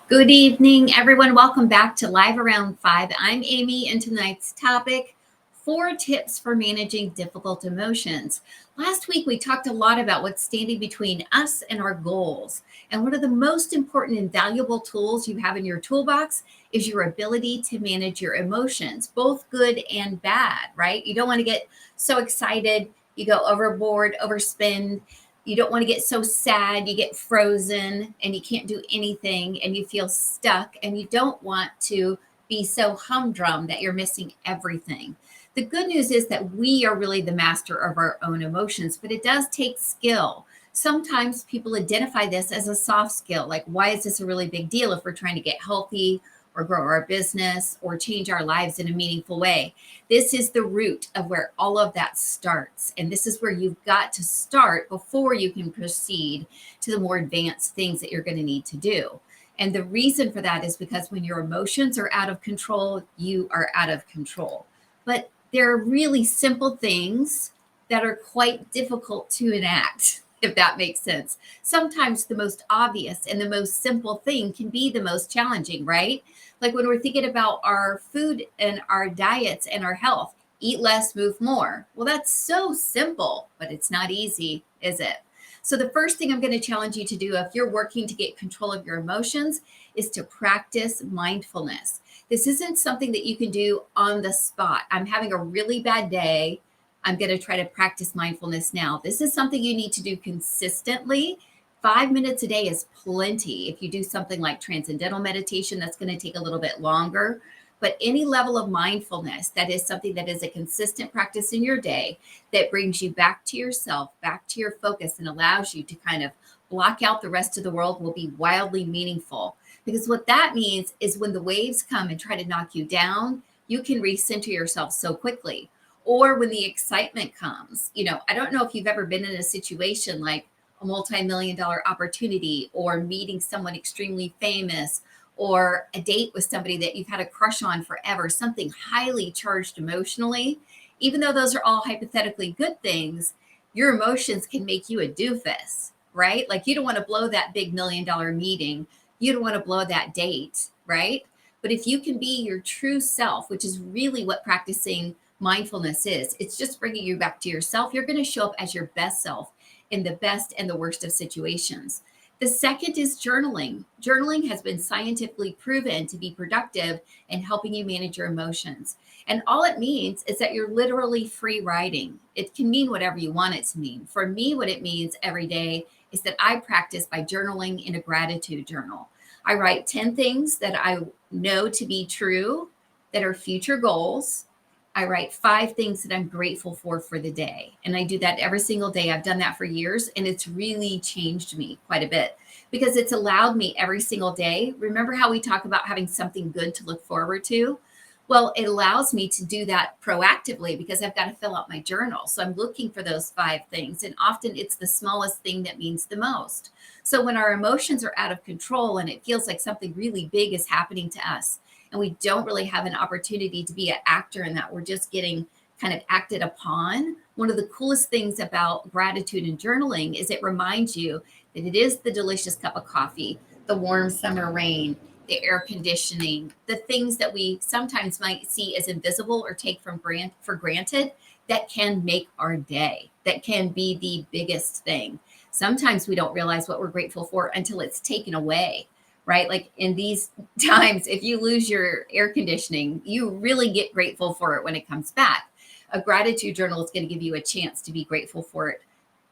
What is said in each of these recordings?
Good evening, everyone. Welcome back to Live Around 5. I'm Amy, and tonight's topic, 4 tips for managing difficult emotions. Last week, we talked a lot about what's standing between us and our goals. And one of the most important and valuable tools you have in your toolbox is your ability to manage your emotions, both good and bad, right? You don't want to get so excited, you go overboard, overspend. You don't want to get so sad, you get frozen and you can't do anything and you feel stuck, and you don't want to be so humdrum that you're missing everything. The good news is that we are really the master of our own emotions, but it does take skill. Sometimes people identify this as a soft skill. Like, why is this a really big deal if we're trying to get healthy or grow our business or change our lives in a meaningful way? This is the root of where all of that starts. And this is where you've got to start before you can proceed to the more advanced things that you're going to need to do. And the reason for that is because when your emotions are out of control, you are out of control. But there are really simple things that are quite difficult to enact, if that makes sense. Sometimes the most obvious and the most simple thing can be the most challenging, right? Like when we're thinking about our food and our diets and our health, eat less, move more. Well, that's so simple, but it's not easy, is it? So, the first thing I'm going to challenge you to do if you're working to get control of your emotions is to practice mindfulness. This isn't something that you can do on the spot. I'm having a really bad day. I'm going to try to practice mindfulness now. This is something you need to do consistently. 5 minutes a day is plenty. If you do something like transcendental meditation, that's going to take a little bit longer. But any level of mindfulness, that is something that is a consistent practice in your day that brings you back to yourself, back to your focus, and allows you to kind of block out the rest of the world, will be wildly meaningful. Because what that means is when the waves come and try to knock you down, you can recenter yourself so quickly. Or when the excitement comes, I don't know if you've ever been in a situation like a multi-million dollar opportunity or meeting someone extremely famous or a date with somebody that you've had a crush on forever, something highly charged emotionally. Even though those are all hypothetically good things, your emotions can make you a doofus, right? Like, you don't want to blow that big $1 million meeting. You don't want to blow that date, right? But if you can be your true self, which is really what practicing mindfulness is, it's just bringing you back to yourself. You're going to show up as your best self in the best and the worst of situations. The second is journaling. Journaling has been scientifically proven to be productive in helping you manage your emotions. And all it means is that you're literally free writing. It can mean whatever you want it to mean. For me, what it means every day is that I practice by journaling in a gratitude journal. I write 10 things that I know to be true that are future goals. I write 5 things that I'm grateful for the day. And I do that every single day. I've done that for years, and it's really changed me quite a bit because it's allowed me every single day. Remember how we talk about having something good to look forward to? Well, it allows me to do that proactively because I've got to fill out my journal. So I'm looking for those 5 things. And often it's the smallest thing that means the most. So when our emotions are out of control and it feels like something really big is happening to us, and we don't really have an opportunity to be an actor in that, we're just getting kind of acted upon. One of the coolest things about gratitude and journaling is it reminds you that it is the delicious cup of coffee, the warm summer rain, the air conditioning, the things that we sometimes might see as invisible or take for granted that can make our day, that can be the biggest thing. Sometimes we don't realize what we're grateful for until it's taken away, right? Like in these times, if you lose your air conditioning, you really get grateful for it when it comes back. A gratitude journal is going to give you a chance to be grateful for it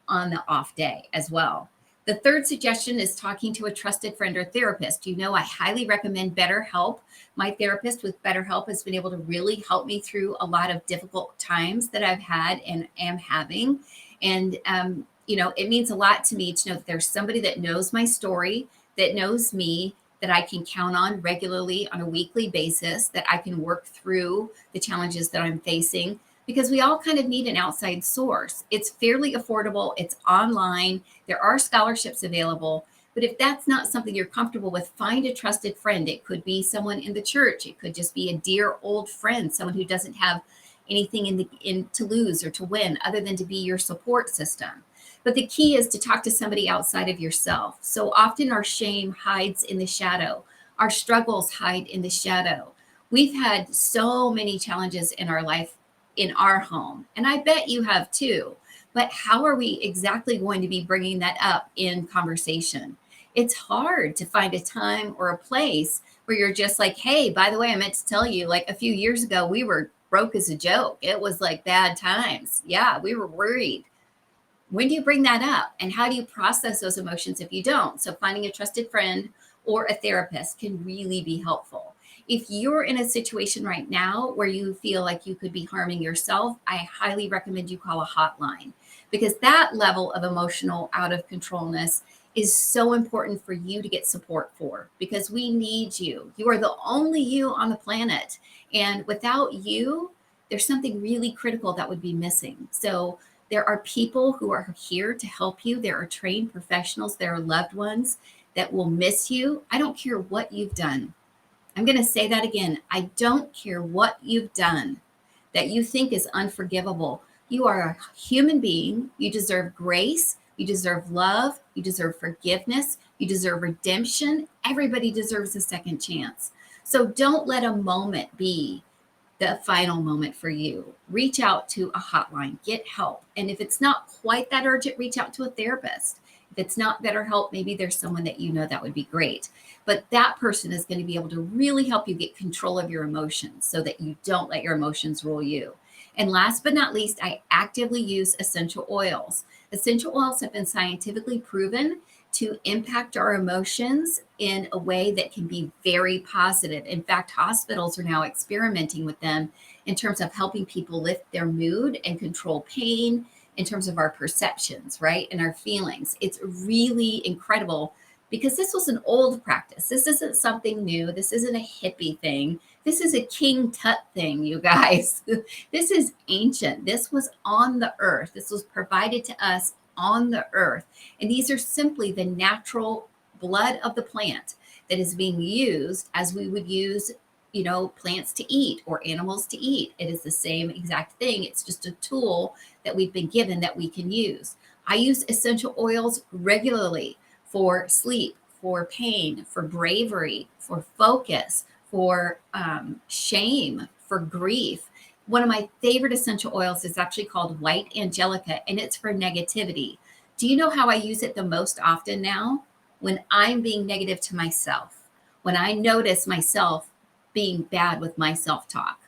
on the off day as well. The third suggestion is talking to a trusted friend or therapist. I highly recommend BetterHelp. My therapist with BetterHelp has been able to really help me through a lot of difficult times that I've had and am having. And, it means a lot to me to know that there's somebody that knows my story, that knows me, that I can count on regularly on a weekly basis, that I can work through the challenges that I'm facing, because we all kind of need an outside source. It's fairly affordable. It's online. There are scholarships available. But if that's not something you're comfortable with, find a trusted friend. It could be someone in the church. It could just be a dear old friend, someone who doesn't have anything in to lose or to win other than to be your support system. But the key is to talk to somebody outside of yourself. So often our shame hides in the shadow. Our struggles hide in the shadow. We've had so many challenges in our life, in our home, and I bet you have too. But how are we exactly going to be bringing that up in conversation? It's hard to find a time or a place where you're just like, hey, by the way, I meant to tell you, like a few years ago, we were broke as a joke. It was like bad times. Yeah, we were worried. When do you bring that up? And how do you process those emotions if you don't? So, finding a trusted friend or a therapist can really be helpful. If you're in a situation right now where you feel like you could be harming yourself, I highly recommend you call a hotline, because that level of emotional out of controlness is so important for you to get support for, because we need you. You are the only you on the planet. And without you, there's something really critical that would be missing. So, there are people who are here to help you. There are trained professionals. There are loved ones that will miss you. I don't care what you've done. I'm going to say that again. I don't care what you've done that you think is unforgivable. You are a human being. You deserve grace. You deserve love. You deserve forgiveness. You deserve redemption. Everybody deserves a second chance. So don't let a moment be the final moment for you. Reach out to a hotline, get help. And if it's not quite that urgent, reach out to a therapist. If it's not BetterHelp, maybe there's someone that you know that would be great. But that person is going to be able to really help you get control of your emotions so that you don't let your emotions rule you. And last but not least, I actively use essential oils. Essential oils have been scientifically proven to impact our emotions in a way that can be very positive. In fact, hospitals are now experimenting with them in terms of helping people lift their mood and control pain, in terms of our perceptions, right? And our feelings. It's really incredible, because this was an old practice. This isn't something new. This isn't a hippie thing. This is a King Tut thing, you guys. This is ancient. This was on the earth. This was provided to us on the earth. And these are simply the natural blood of the plant that is being used as we would use, plants to eat or animals to eat. It is the same exact thing. It's just a tool that we've been given that we can use. I use essential oils regularly for sleep, for pain, for bravery, for focus, for shame, for grief. One of my favorite essential oils is actually called White Angelica, and it's for negativity. Do you know how I use it the most often now? When I'm being negative to myself, when I notice myself being bad with my self-talk,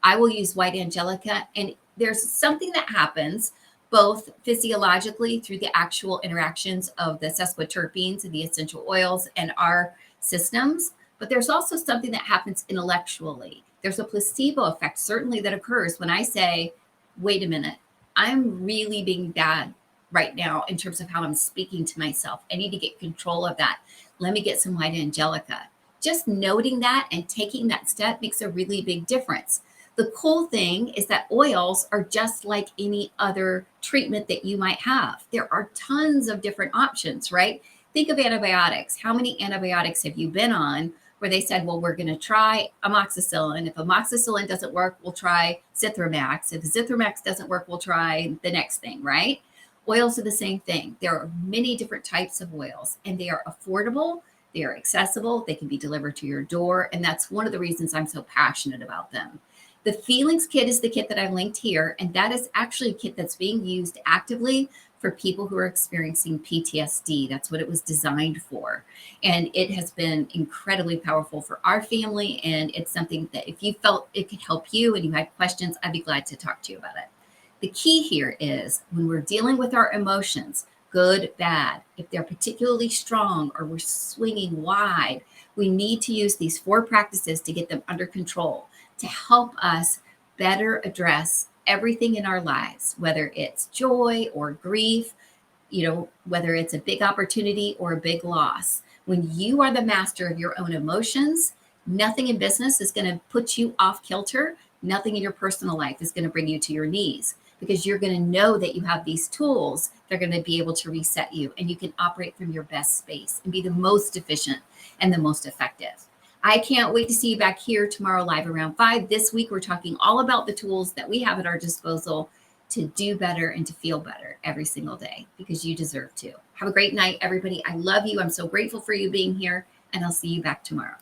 I will use White Angelica. And there's something that happens both physiologically through the actual interactions of the sesquiterpenes and the essential oils and our systems, but there's also something that happens intellectually. There's a placebo effect, certainly, that occurs when I say, wait a minute, I'm really being bad right now in terms of how I'm speaking to myself. I need to get control of that. Let me get some White Angelica. Just noting that and taking that step makes a really big difference. The cool thing is that oils are just like any other treatment that you might have. There are tons of different options, right? Think of antibiotics. How many antibiotics have you been on where they said, well, we're going to try amoxicillin. If amoxicillin doesn't work, we'll try Zithromax. If Zithromax doesn't work, we'll try the next thing, right? Oils are the same thing. There are many different types of oils, and they are affordable. They are accessible. They can be delivered to your door. And that's one of the reasons I'm so passionate about them. The Feelings Kit is the kit that I've linked here, and that is actually a kit that's being used actively for people who are experiencing PTSD. That's what it was designed for. And it has been incredibly powerful for our family. And it's something that if you felt it could help you and you had questions, I'd be glad to talk to you about it. The key here is when we're dealing with our emotions, good, bad, if they're particularly strong or we're swinging wide, we need to use these 4 practices to get them under control, to help us better address everything in our lives, whether it's joy or grief, whether it's a big opportunity or a big loss. When you are the master of your own emotions, nothing in business is going to put you off kilter. Nothing in your personal life is going to bring you to your knees, because you're going to know that you have these tools that are going to be able to reset you, and you can operate from your best space and be the most efficient and the most effective. I can't wait to see you back here tomorrow live around 5. This week, we're talking all about the tools that we have at our disposal to do better and to feel better every single day, because you deserve to. Have a great night, everybody. I love you. I'm so grateful for you being here, and I'll see you back tomorrow.